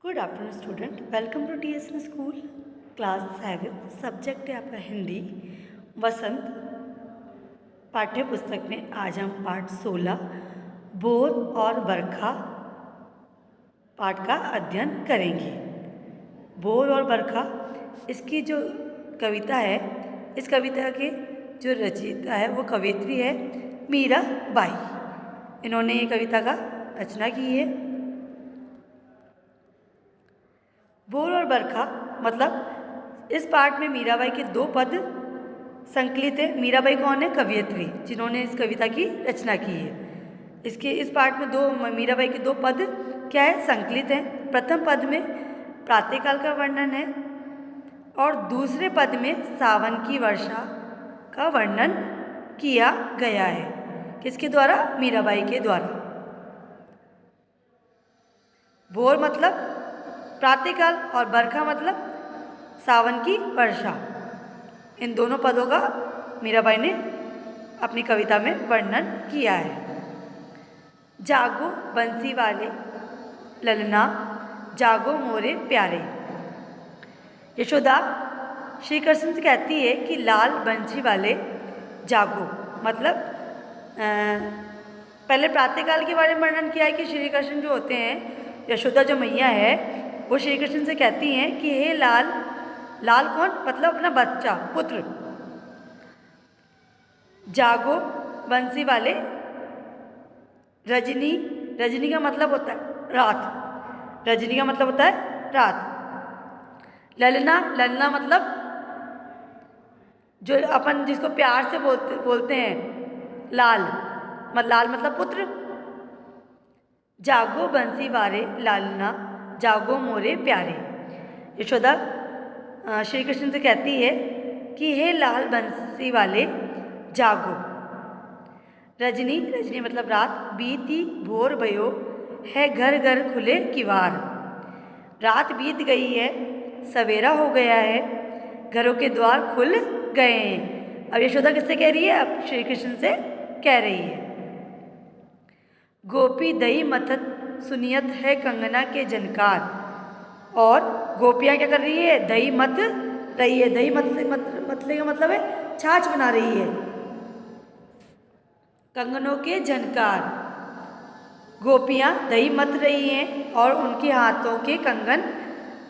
Good afternoon student, welcome to TSN school class 7। Subject है आपका हिंदी वसंत। पाठ्य पुस्तक में आज हम पाठ 16 बोर और बरखा पाठ का अध्ययन करेंगे। बोर और बरखा इसकी जो कविता है, इस कविता के जो रचयिता है वो कवयित्री है मीरा बाई। इन्होंने ये कविता का रचना की है। बोर और बरखा मतलब इस पाठ में मीराबाई के दो पद संकलित है। मीराबाई कौन है? कवयित्री, जिन्होंने इस कविता की रचना की है। इस पाठ में मीराबाई के दो पद क्या है? संकलित हैं। प्रथम पद में प्रातःकाल का वर्णन है और दूसरे पद में सावन की वर्षा का वर्णन किया गया है। किसके द्वारा? मीराबाई के द्वारा। बोर मतलब प्रातःकाल और बरखा मतलब सावन की वर्षा। इन दोनों पदों का मीराबाई ने अपनी कविता में वर्णन किया है। जागो बंसी वाले ललना, जागो मोरे प्यारे। यशोदा श्री कृष्ण से कहती है कि लाल बंसी वाले जागो, मतलब पहले प्रातःकाल के बारे में वर्णन किया है कि श्री कृष्ण जो होते हैं, यशोदा जो मैया है, वो श्री कृष्ण से कहती हैं कि हे लाल, लाल कौन? मतलब अपना बच्चा, पुत्र। जागो बंसी वाले रजनी, रजनी का मतलब होता है रात, रजनी का मतलब होता है रात। ललना, ललना मतलब जो अपन जिसको प्यार से बोलते हैं लाल, लाल मतलब पुत्र। जागो बंसी वारे लालना, जागो मोरे प्यारे। यशोदा श्री कृष्ण से कहती है कि हे लाल बंसी वाले जागो। रजनी, रजनी मतलब रात। बीती भोर भयो है घर घर खुले किवार। रात बीत गई है, सवेरा हो गया है, घरों के द्वार खुल गए हैं। अब यशोदा किससे कह रही है? अब श्री कृष्ण से कह रही है। गोपी दही मथत सुनियत है कंगना के जनकार। और गोपियाँ क्या कर रही है? दही मत रही है। दही मतले का मतलब है छाछ बना रही है। कंगनों के झनकार, गोपियाँ दही मत रही हैं और उनके हाथों के कंगन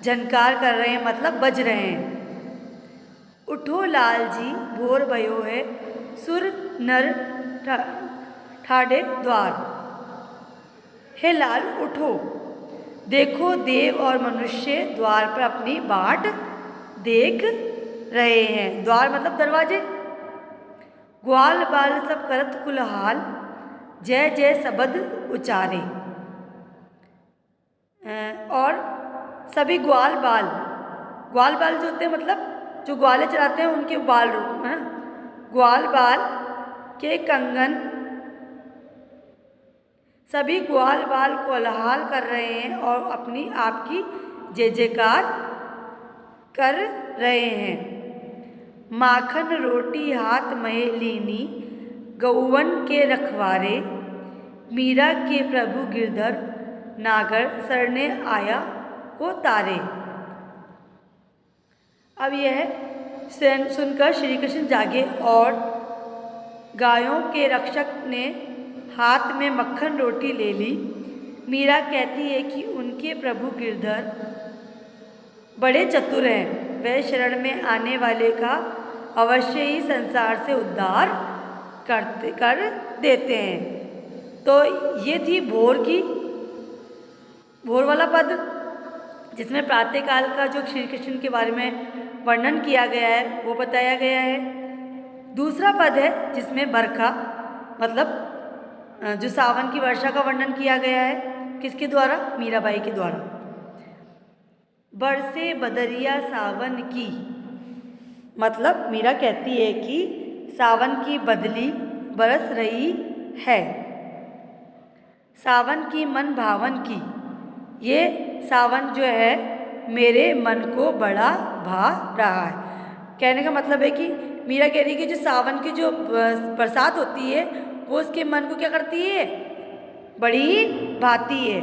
झनकार कर रहे हैं, मतलब बज रहे हैं। उठो लाल जी भोर भयो है, सुर नर ठाड़े द्वार। हे लाल उठो, देखो देव और मनुष्य द्वार पर अपनी बाट देख रहे हैं। द्वार मतलब दरवाजे। ग्वाल बाल सब करत कुलहाल, जय जय सबद उचारे। और सभी ग्वाल बाल, ग्वाल बाल जो होते हैं मतलब जो ग्वाले चलाते हैं उनके बाल रूप है। ग्वाल बाल के कंगन, सभी ग्वाल बाल कोलाहल कर रहे हैं और अपनी आपकी जय जयकार कर रहे हैं। माखन रोटी हाथ में लीनी, गौवन के रखवारे। मीरा के प्रभु गिरधर, नागर सरने आया को तारे। अब यह सुनकर श्री कृष्ण जागे और गायों के रक्षक ने हाथ में मक्खन रोटी ले ली। मीरा कहती है कि उनके प्रभु गिरधर बड़े चतुर हैं, वे शरण में आने वाले का अवश्य ही संसार से उद्धार कर देते हैं। तो ये थी भोर वाला पद, जिसमें प्रातःकाल का जो श्री कृष्ण के बारे में वर्णन किया गया है वो बताया गया है। दूसरा पद है जिसमें बरखा मतलब जो सावन की वर्षा का वर्णन किया गया है। किसके द्वारा? मीराबाई के द्वारा। बरसे बदरिया सावन की, मतलब मीरा कहती है कि सावन की बदली बरस रही है। सावन की मन भावन की, ये सावन जो है मेरे मन को बड़ा भा रहा है। कहने का मतलब है कि मीरा कह रही है कि जो सावन की जो बरसात होती है वो उसके मन को क्या करती है? बड़ी भाती है।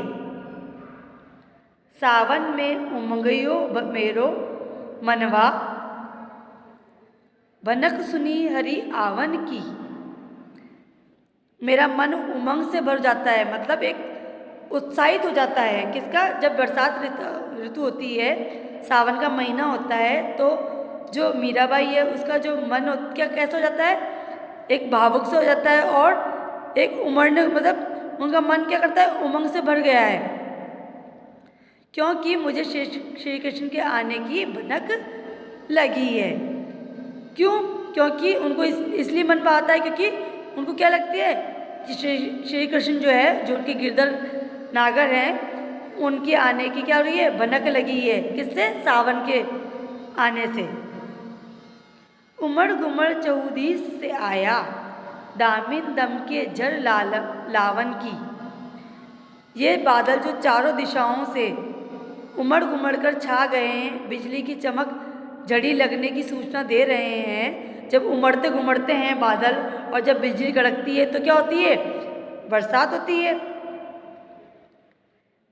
सावन में उमंगियो मेरो मनवा, भनक सुनी हरि आवन की। मेरा मन उमंग से भर जाता है, मतलब एक उत्साहित हो जाता है। किसका? जब बरसात ऋतु होती है, सावन का महीना होता है, तो जो मीराबाई है उसका जो मन क्या कैसा हो जाता है? एक भावुक से हो जाता है और एक उमड़ने, मतलब उनका मन क्या करता है? उमंग से भर गया है, क्योंकि मुझे श्री कृष्ण के आने की भनक लगी है। क्यों? क्योंकि उनको इसलिए मन भाता है क्योंकि उनको क्या लगती है कि श्री कृष्ण जो है, जो उनके गिरधर नागर हैं, उनके आने की क्या हो रही है? भनक लगी है। किससे? सावन के आने से। उमड़ घुमड़ चौदीस से आया, दामिन दम के जर लावन की। ये बादल जो चारों दिशाओं से उमड़ घुमड़ कर छा गए हैं, बिजली की चमक झड़ी लगने की सूचना दे रहे हैं। जब उमड़ते घुमड़ते हैं बादल और जब बिजली कड़कती है तो क्या होती है? बरसात होती है।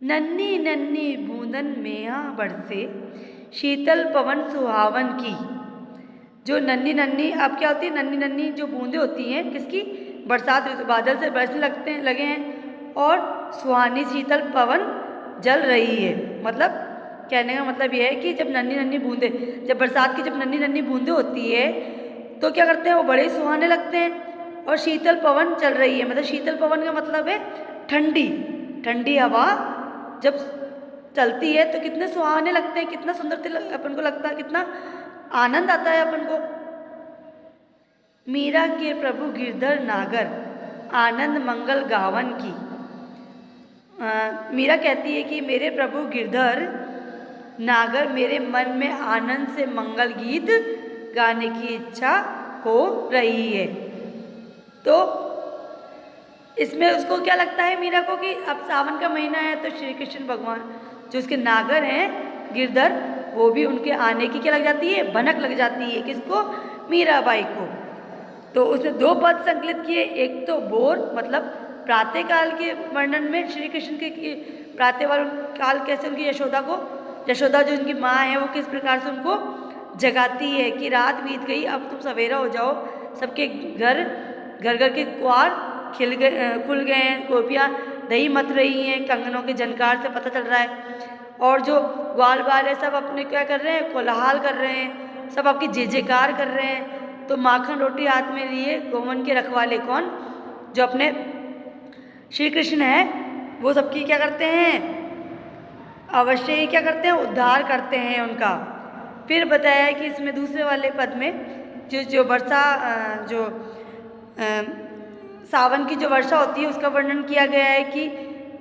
नन्ही नन्ही बूंदन मेहा बरसे, शीतल पवन सुहावन की। जो नन्ही नन्ही, अब क्या होती है? नन्ही नन्ही जो बूंदें होती हैं, किसकी? बरसात ऋतु, बादल से बरसने लगे हैं और सुहानी शीतल पवन जल रही है। मतलब कहने का मतलब यह है कि जब नन्ही नन्ही बूंदें, जब बरसात की जब नन्ही नन्ही बूंदें होती है तो क्या करते हैं? वो बड़े सुहाने लगते हैं। और शीतल पवन चल रही है, मतलब शीतल पवन का मतलब है ठंडी ठंडी हवा जब चलती है तो कितने सुहाने लगते हैं, कितना सुंदर अपन को लगता है, कितना आनंद आता है अपन को। मीरा के प्रभु गिरधर नागर, आनंद मंगल गावन की। मीरा कहती है कि मेरे प्रभु गिरधर नागर मेरे मन में आनंद से मंगल गीत गाने की इच्छा हो रही है। तो इसमें उसको क्या लगता है मीरा को कि अब सावन का महीना है तो श्री कृष्ण भगवान जो उसके नागर हैं गिरधर, वो भी उनके आने की क्या लग जाती है? भनक लग जाती है। किसको? मीराबाई को। तो उसने दो पद संकलित किए, एक तो बोर मतलब प्रातः काल के वर्णन में श्री कृष्ण के प्रातः काल कैसे उनकी यशोदा जो उनकी माँ है वो किस प्रकार से उनको जगाती है कि रात बीत गई, अब तुम सवेरा हो जाओ। सबके घर के कुआर खुल गए हैं, गोपियाँ दही मथ रही हैं, कंगनों के झनकार से पता चल रहा है। और जो ग्वाल बाल है सब अपने क्या कर रहे हैं? कोलाहल कर रहे हैं, सब आपकी जय जयकार कर रहे हैं। तो माखन रोटी हाथ में लिए गोवन के रखवाले कौन? जो अपने श्री कृष्ण है, वो सबकी क्या करते हैं? अवश्य ही क्या करते हैं? उद्धार करते हैं उनका। फिर बताया कि इसमें दूसरे वाले पद में जो वर्षा जो सावन की जो वर्षा होती है उसका वर्णन किया गया है कि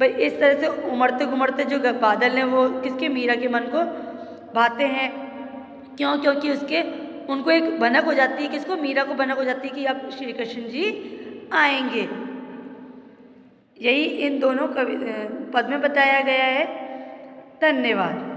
भाई इस तरह से उमड़ते घुमड़ते जो बादल हैं वो किसके? मीरा के मन को भाते हैं। क्यों? क्योंकि उनको एक भनक हो जाती है। किसको? मीरा को भनक हो जाती है कि अब श्री कृष्ण जी आएंगे। यही इन दोनों पद में बताया गया है। धन्यवाद।